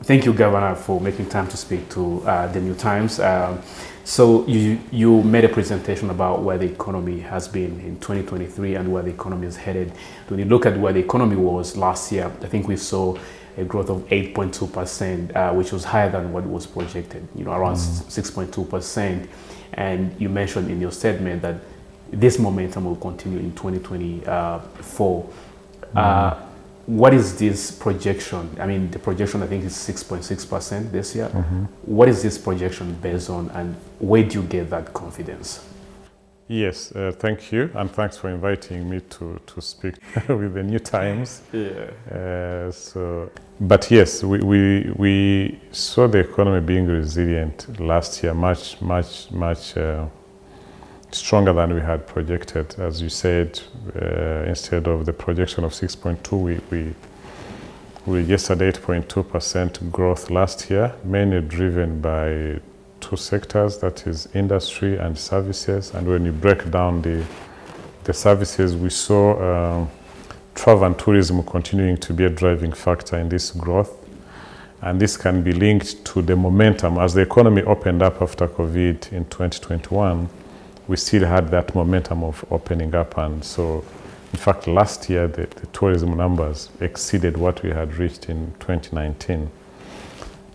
Thank you, Governor, for making time to speak to the New Times. So you made a presentation about where the economy has been in 2023 and where the economy is headed. When you look at where the economy was last year, I think we saw a growth of 8.2%, which was higher than what was projected, around 6.2%. And you mentioned in your statement that this momentum will continue in 2024. What is this projection? I mean, the projection I think is 6.6% this year. What is this projection based on, and where do you get that confidence? Yes, thank you, and thanks for inviting me to speak with the New Times. Yeah. But yes, we saw the economy being resilient last year, much stronger than we had projected. As you said, instead of the projection of 6.2, we registered 8.2% growth last year, mainly driven by two sectors, that is industry and services. And when you break down the services, we saw travel and tourism continuing to be a driving factor in this growth. And this can be linked to the momentum. As the economy opened up after COVID in 2021, we still had that momentum of opening up. And so, in fact, last year, the tourism numbers exceeded what we had reached in 2019.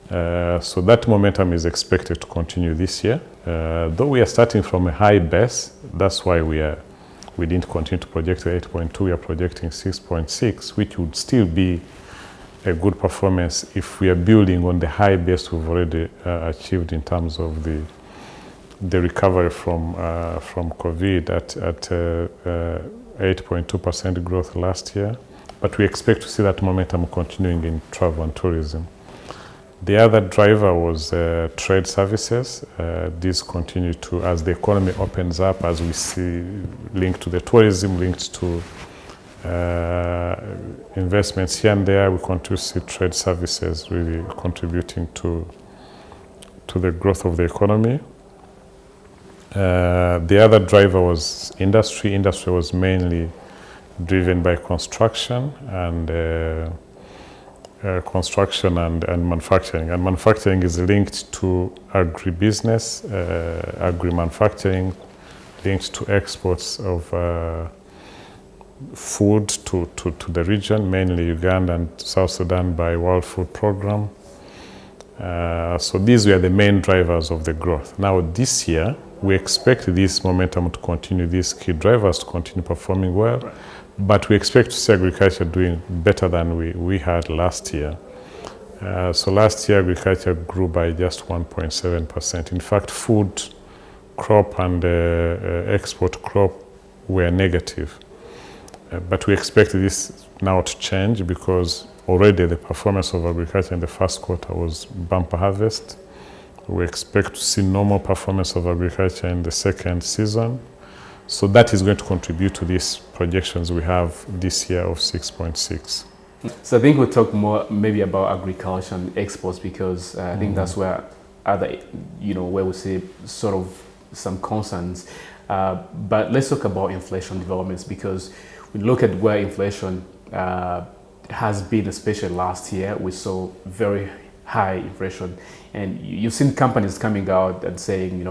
So that momentum is expected to continue this year. Though we are starting from a high base, that's why we didn't continue to project 8.2, we are projecting 6.6, which would still be a good performance if we are building on the high base we've already achieved in terms of the recovery from COVID at 8.2% growth last year. But we expect to see that momentum continuing in travel and tourism. The other driver was trade services. These continue to, as the economy opens up, as we see linked to the tourism, linked to investments here and there, we continue to see trade services really contributing to the growth of the economy. The other driver was industry. Industry was mainly driven by construction and manufacturing. And manufacturing is linked to agribusiness, agri-manufacturing, linked to exports of food to the region, mainly Uganda and South Sudan by World Food Programme. So these were the main drivers of the growth. Now this year, we expect this momentum to continue, these key drivers to continue performing well, right. But we expect to see agriculture doing better than we had last year. So last year, agriculture grew by just 1.7%. In fact, food crop and export crop were negative. But we expect this now to change because already the performance of agriculture in the first quarter was bumper harvest. We expect to see normal performance of agriculture in the second season. So that is going to contribute to these projections we have this year of 6.6. So I think we'll talk more maybe about agriculture and exports because I think that's where where we see sort of some concerns. But let's talk about inflation developments because we look at where inflation has been, especially last year. We saw very high inflation, and you've seen companies coming out and saying,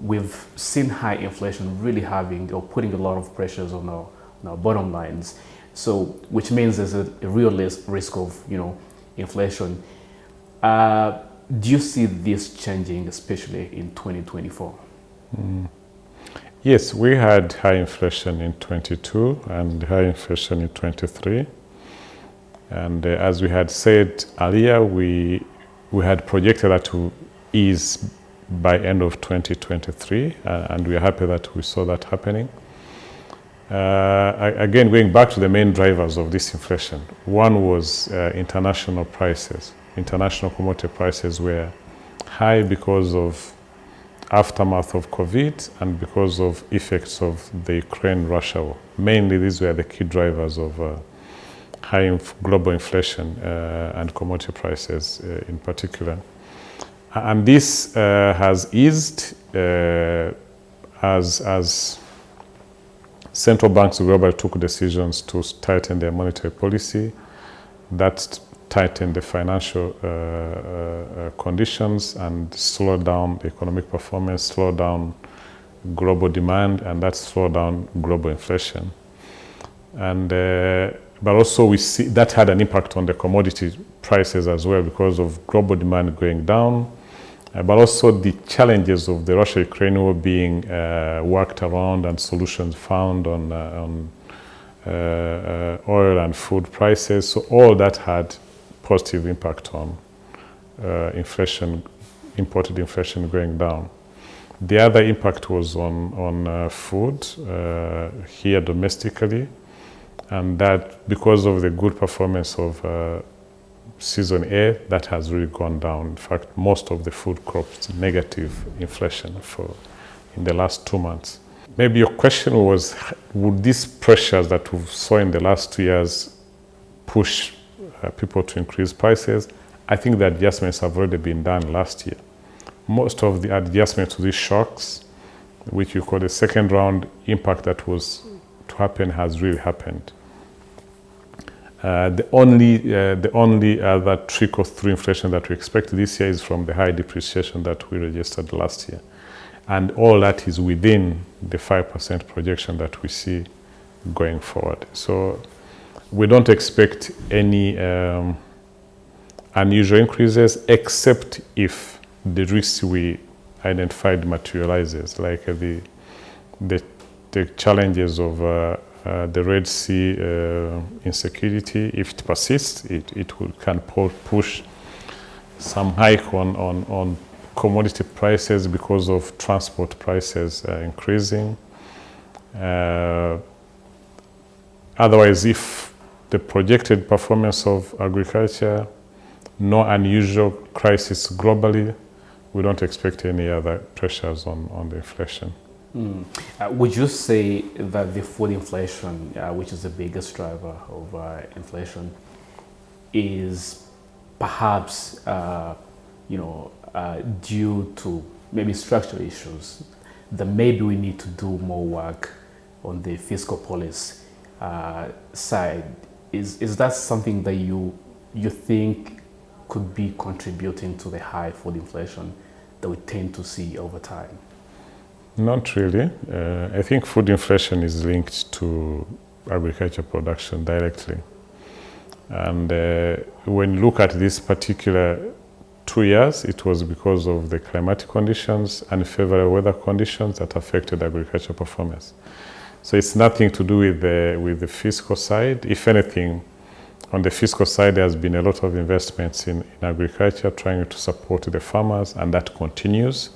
we've seen high inflation really having or putting a lot of pressures on our bottom lines. So, which means there's a real risk of, inflation. Do you see this changing, especially in 2024? Yes, we had high inflation in 22 and high inflation in 23. And as we had said earlier, we had projected that to ease by end of 2023, and we are happy that we saw that happening. Again, going back to the main drivers of this inflation, one was international prices. International commodity prices were high because of aftermath of COVID and because of effects of the Ukraine-Russia war. Mainly, these were the key drivers of high global inflation and commodity prices in particular. And this has eased as central banks globally took decisions to tighten their monetary policy. That tighten the financial conditions and slow down the economic performance, slow down global demand, and that slow down global inflation. And but also we see that had an impact on the commodity prices as well because of global demand going down, but also the challenges of the Russia-Ukraine war being worked around and solutions found on oil and food prices. So all that had positive impact on inflation, imported inflation going down. The other impact was on food here domestically, and that because of the good performance of season A, that has really gone down. In fact, most of the food crops negative inflation in the last 2 months. Maybe your question was, would these pressures that we saw in the last 2 years push people to increase prices? I think the adjustments have already been done last year. Most of the adjustments to these shocks, which you call the second round impact that was to happen, has really happened. The only other trickle through inflation that we expect this year is from the high depreciation that we registered last year. And all that is within the 5% projection that we see going forward. So we don't expect any unusual increases, except if the risks we identified materializes, like the challenges of the Red Sea insecurity. If it persists, can push some hike on commodity prices because of transport prices increasing. Otherwise, if the projected performance of agriculture, no unusual crisis globally, we don't expect any other pressures on the inflation. Would you say that the food inflation, which is the biggest driver of inflation, is perhaps due to maybe structural issues, that maybe we need to do more work on the fiscal policy side? Is that something that you think could be contributing to the high food inflation that we tend to see over time? Not really. I think food inflation is linked to agriculture production directly. And when you look at this particular 2 years, it was because of the climatic conditions and unfavorable weather conditions that affected agriculture performance. So it's nothing to do with the fiscal side. If anything, on the fiscal side, there has been a lot of investments in agriculture, trying to support the farmers, and that continues.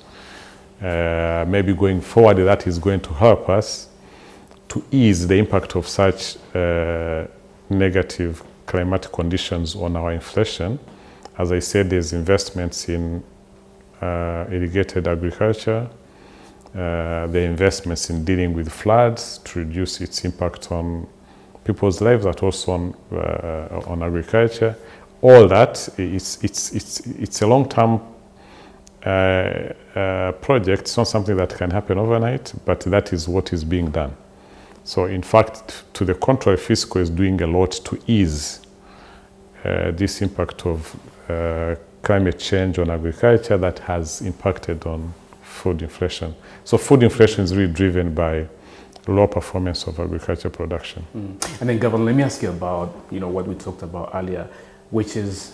Maybe going forward, that is going to help us to ease the impact of such negative climatic conditions on our inflation. As I said, there's investments in irrigated agriculture, the investments in dealing with floods to reduce its impact on people's lives, but also on agriculture. All that, it's a long-term project. It's not something that can happen overnight, but that is what is being done. So in fact, to the contrary, fiscal is doing a lot to ease this impact of climate change on agriculture that has impacted on food inflation. So food inflation is really driven by low performance of agriculture production. And then, Governor, let me ask you about what we talked about earlier, which is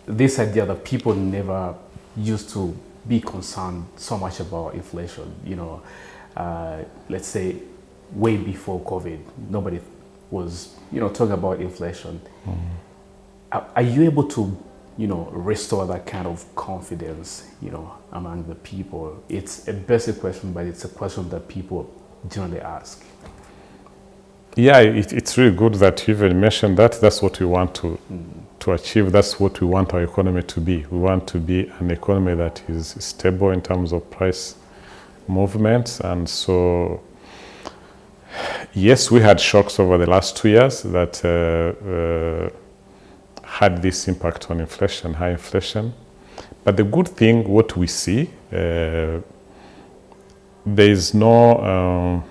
this idea that people never used to be concerned so much about inflation. Let's say way before COVID, nobody was talking about inflation. Are you able to restore that kind of confidence among the people? It's a basic question, but it's a question that people generally ask. Yeah, it's really good that you even mentioned that. That's what we want to achieve. That's what we want our economy to be. We want to be an economy that is stable in terms of price movements. And so, yes, we had shocks over the last 2 years that had this impact on inflation, high inflation. But the good thing, what we see, there's no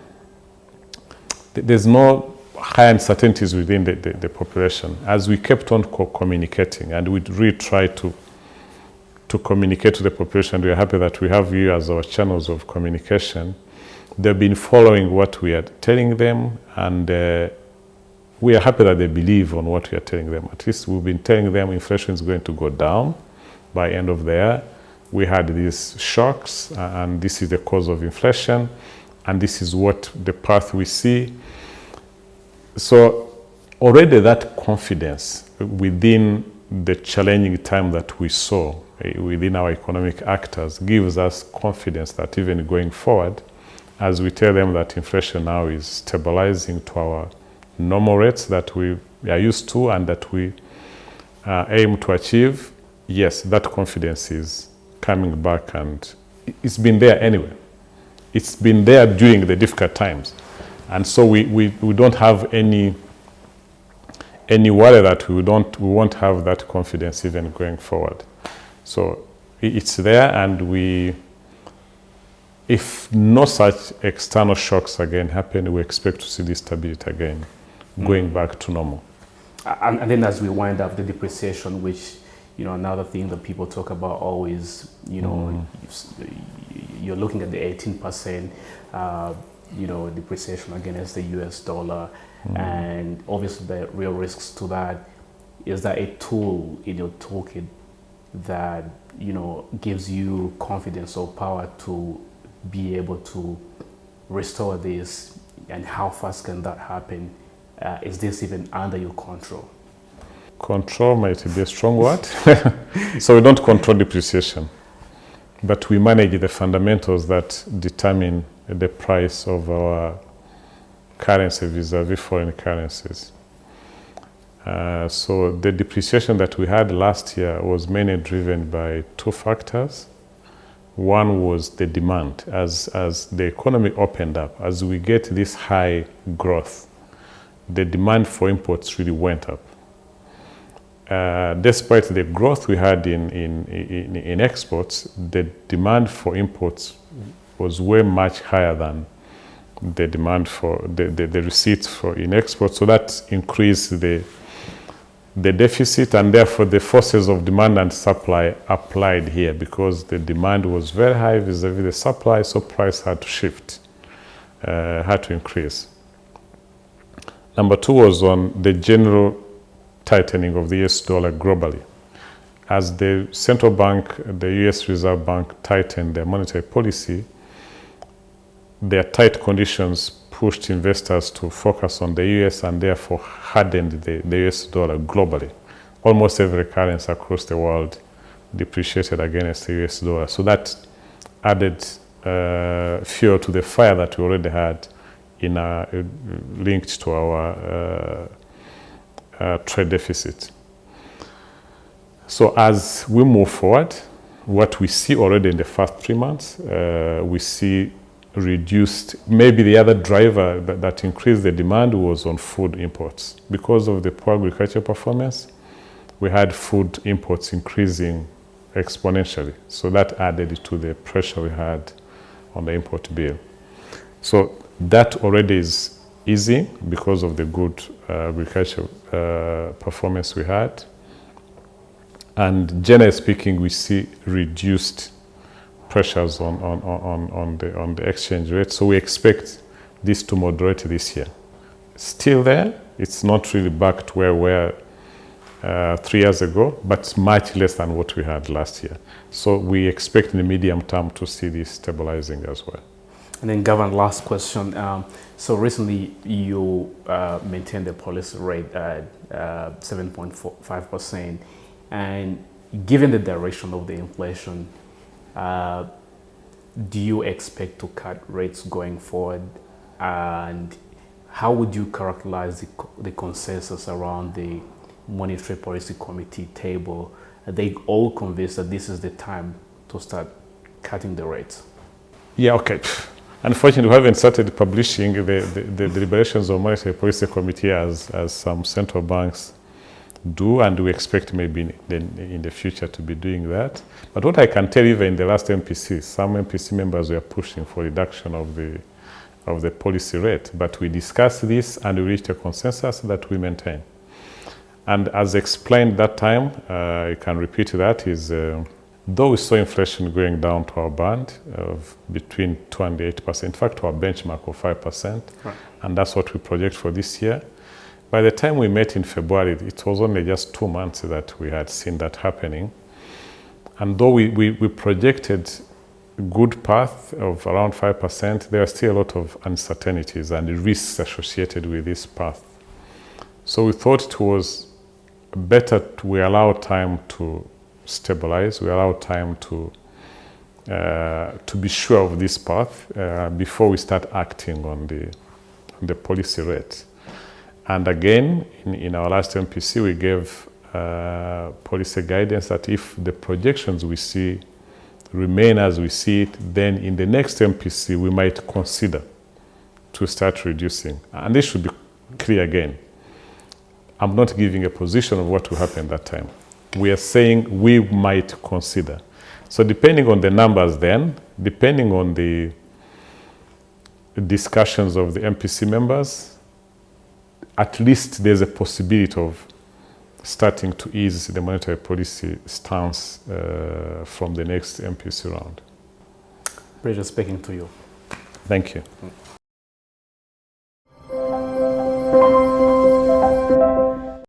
high uncertainties within the population. As we kept on communicating, and we really tried to communicate to the population, we are happy that we have you as our channels of communication. They've been following what we are telling them, and we are happy that they believe on what we are telling them. At least we've been telling them inflation is going to go down by end of the year. We had these shocks, and this is the cause of inflation, and this is what the path we see. So already that confidence within the challenging time that we saw within our economic actors gives us confidence that even going forward, as we tell them that inflation now is stabilizing to our normal rates that we are used to and that we aim to achieve, yes, that confidence is coming back, and it's been there anyway. It's been there during the difficult times. And so we don't have any worry that we won't have that confidence even going forward. So it's there, and if no such external shocks again happen, we expect to see this stability again, going back to normal. And then as we wind up the depreciation, which, another thing that people talk about always, you're looking at the 18%, depreciation against the US dollar. And obviously the real risks to that is that a tool in your toolkit that, gives you confidence or power to be able to restore this, and how fast can that happen? Is this even under your control? Control might be a strong word. So we don't control depreciation, but we manage the fundamentals that determine the price of our currency vis-a-vis foreign currencies. So the depreciation that we had last year was mainly driven by two factors. One was the demand. As the economy opened up, as we get this high growth, the demand for imports really went up. Despite the growth we had in exports, the demand for imports was way much higher than the demand for the receipts in exports. So that increased the deficit, and therefore the forces of demand and supply applied here, because the demand was very high vis-a-vis the supply, so price had to shift, had to increase. Number two was on the general tightening of the US dollar globally. As the central bank, the US Reserve Bank, tightened their monetary policy, their tight conditions pushed investors to focus on the US, and therefore hardened the US dollar globally. Almost every currency across the world depreciated against the US dollar. So that added fuel to the fire that we already had linked to our trade deficit. So as we move forward, what we see already in the first 3 months, we see reduced. Maybe the other driver that increased the demand was on food imports. Because of the poor agricultural performance, we had food imports increasing exponentially. So that added to the pressure we had on the import bill. So that already is easing because of the good agricultural performance we had. And generally speaking, we see reduced pressures on the exchange rate. So we expect this to moderate this year. Still there, it's not really back to where we were 3 years ago, but much less than what we had last year. So we expect in the medium term to see this stabilizing as well. And then, Governor, last question. So recently you maintained the policy rate at 7.5%. And given the direction of the inflation, do you expect to cut rates going forward? And how would you characterize the consensus around the Monetary Policy Committee table? Are they all convinced that this is the time to start cutting the rates? Yeah, okay. Unfortunately, we haven't started publishing the deliberations of Monetary Policy Committee as some central banks do, and we expect maybe in the future to be doing that. But what I can tell you, even in the last MPC, some MPC members were pushing for reduction of of the policy rate, but we discussed this and we reached a consensus that we maintain. And as explained that time, I can repeat that, is though we saw inflation going down to our band of between 2 and 8%, in fact, our benchmark of 5%, right, and that's what we project for this year. By the time we met in February, it was only just 2 months that we had seen that happening. And though we projected a good path of around 5%, there are still a lot of uncertainties and risks associated with this path. So we thought it was better we allow time to stabilize, we allow time to be sure of this path before we start acting on the policy rate. And again, in our last MPC, we gave policy guidance that if the projections we see remain as we see it, then in the next MPC, we might consider to start reducing. And this should be clear again. I'm not giving a position of what will happen that time. We are saying we might consider. So depending on the numbers then, depending on the discussions of the MPC members, at least there's a possibility of starting to ease the monetary policy stance from the next MPC round. Pleasure speaking to you. Thank you.